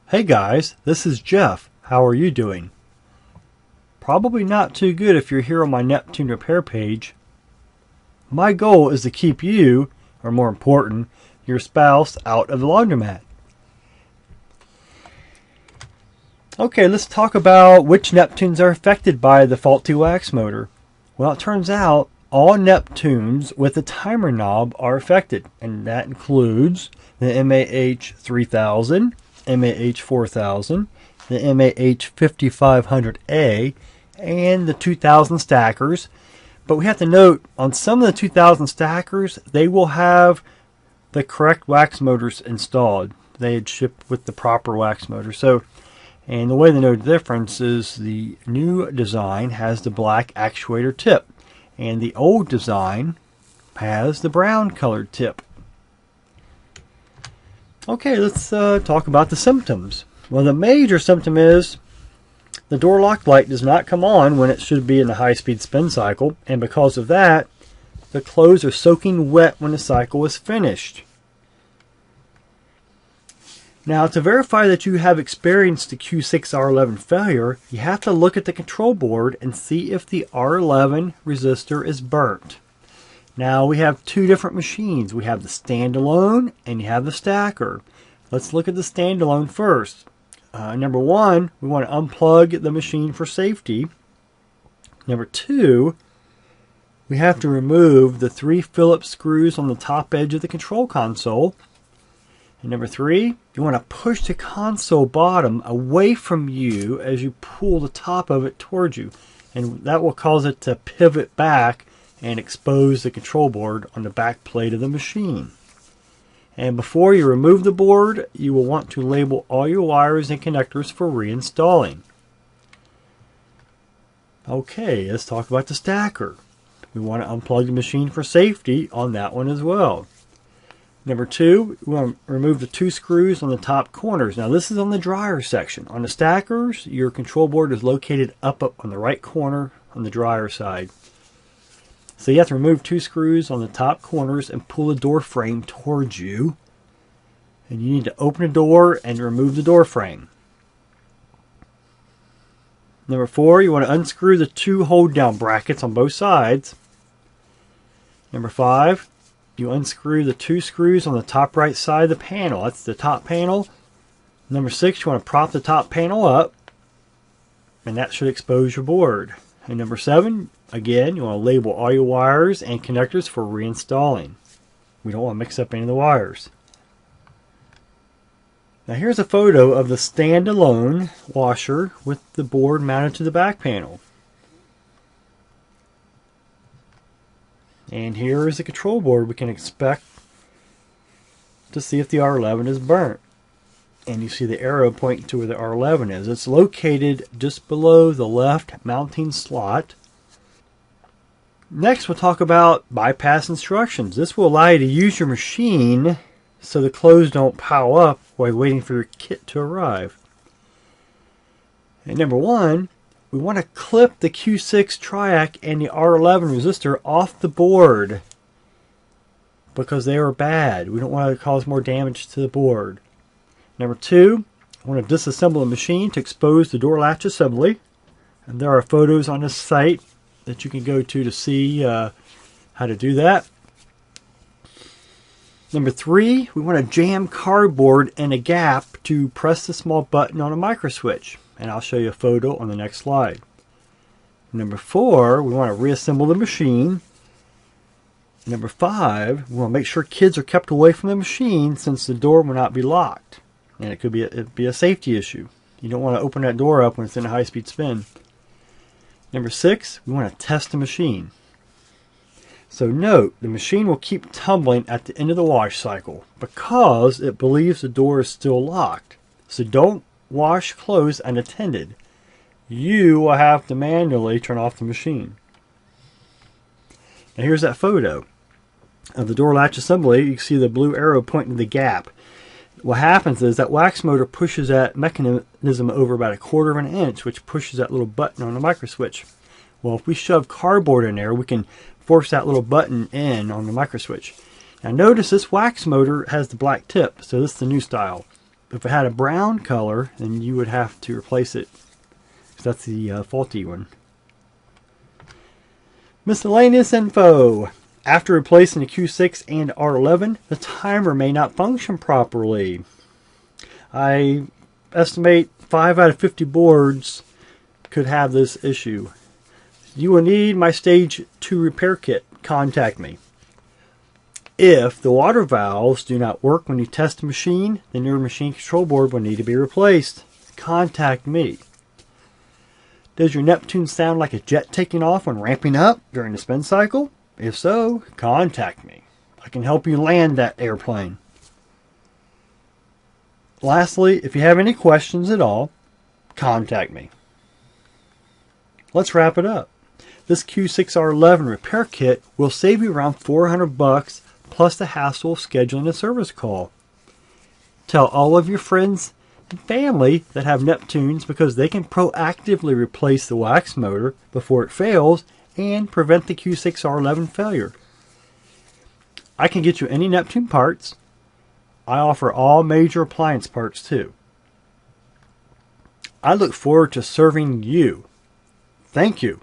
Hey guys, this is Jeff. How are you doing? Probably not too good if you're here on my Neptune repair page. My goal is to keep you, or more important, your spouse, out of the laundromat. Okay, let's talk about which Neptunes are affected by the faulty wax motor. Well, it turns out all Neptunes with a timer knob are affected, and that includes the MAH 3000, MAH 4000, the MAH 5500A, and the 2000 stackers. But we have to note, on some of the 2000 stackers, they will have the correct wax motors installed. They had shipped with the proper wax motor. And the way to know the difference is the new design has the black actuator tip, and the old design has the brown colored tip. Okay, let's talk about the symptoms. Well, the major symptom is the door lock light does not come on when it should be in the high-speed spin cycle, and because of that, the clothes are soaking wet when the cycle is finished. Now, to verify that you have experienced the Q6 R11 failure, you have to look at the control board and see if the R11 resistor is burnt. Now, we have two different machines. We have the standalone and you have the stacker. Let's look at the standalone first. Number one, we want to unplug the machine for safety. Number two, we have to remove the 3 Phillips screws on the top edge of the control console. And number three, you want to push the console bottom away from you as you pull the top of it towards you. And that will cause it to pivot back and expose the control board on the back plate of the machine. And before you remove the board, you will want to label all your wires and connectors for reinstalling. Okay, let's talk about the stacker. We want to unplug the machine for safety on that one as well. Number two, we want to remove the 2 screws on the top corners. Now this is on the dryer section. On the stackers, your control board is located up on the right corner on the dryer side. So you have to remove 2 screws on the top corners and pull the door frame towards you. And you need to open the door and remove the door frame. Number 4, you want to unscrew the 2 hold down brackets on both sides. Number 5, you unscrew the 2 screws on the top right side of the panel. That's the top panel. Number 6, you want to prop the top panel up, and that should expose your board. And number 7, again, you want to label all your wires and connectors for reinstalling. We don't want to mix up any of the wires. Now here's a photo of the standalone washer with the board mounted to the back panel. And here is the control board we can expect to see if the R11 is burnt. And you see the arrow pointing to where the R11 is. It's located just below the left mounting slot. Next, we'll talk about bypass instructions. This will allow you to use your machine so the clothes don't pile up while waiting for your kit to arrive. And number 1, we want to clip the Q6 triac and the R11 resistor off the board because they are bad. We don't want to cause more damage to the board. Number 2, I want to disassemble the machine to expose the door latch assembly. And there are photos on this site that you can go to see how to do that. Number 3, we want to jam cardboard in a gap to press the small button on a micro switch. And I'll show you a photo on the next slide. Number 4, we want to reassemble the machine. Number 5, we want to make sure kids are kept away from the machine since the door will not be locked. And it could be a safety issue. You don't want to open that door up when it's in a high-speed spin. Number 6, we want to test the machine. So note, the machine will keep tumbling at the end of the wash cycle because it believes the door is still locked. So don't wash clothes unattended. You will have to manually turn off the machine. Now here's that photo of the door latch assembly. You can see the blue arrow pointing to the gap. What happens is that wax motor pushes that mechanism over about 1/4 of an inch, which pushes that little button on the micro switch. Well, if we shove cardboard in there, we can force that little button in on the micro switch. Now notice this wax motor has the black tip, so this is the new style. If it had a brown color, then you would have to replace it, because that's the faulty one. Miscellaneous info. After replacing the Q6 and R11, the timer may not function properly. I estimate 5 out of 50 boards could have this issue. You will need my stage 2 repair kit. Contact me. If the water valves do not work when you test the machine, then your machine control board will need to be replaced. Contact me. Does your Neptune sound like a jet taking off when ramping up during the spin cycle? If so, contact me. I can help you land that airplane. Lastly, if you have any questions at all, contact me. Let's wrap it up. This Q6R11 repair kit will save you around $400 plus the hassle of scheduling a service call. Tell all of your friends and family that have Neptunes, because they can proactively replace the wax motor before it fails and prevent the Q6R11 failure. I can get you any Neptune parts. I offer all major appliance parts too. I look forward to serving you. Thank you.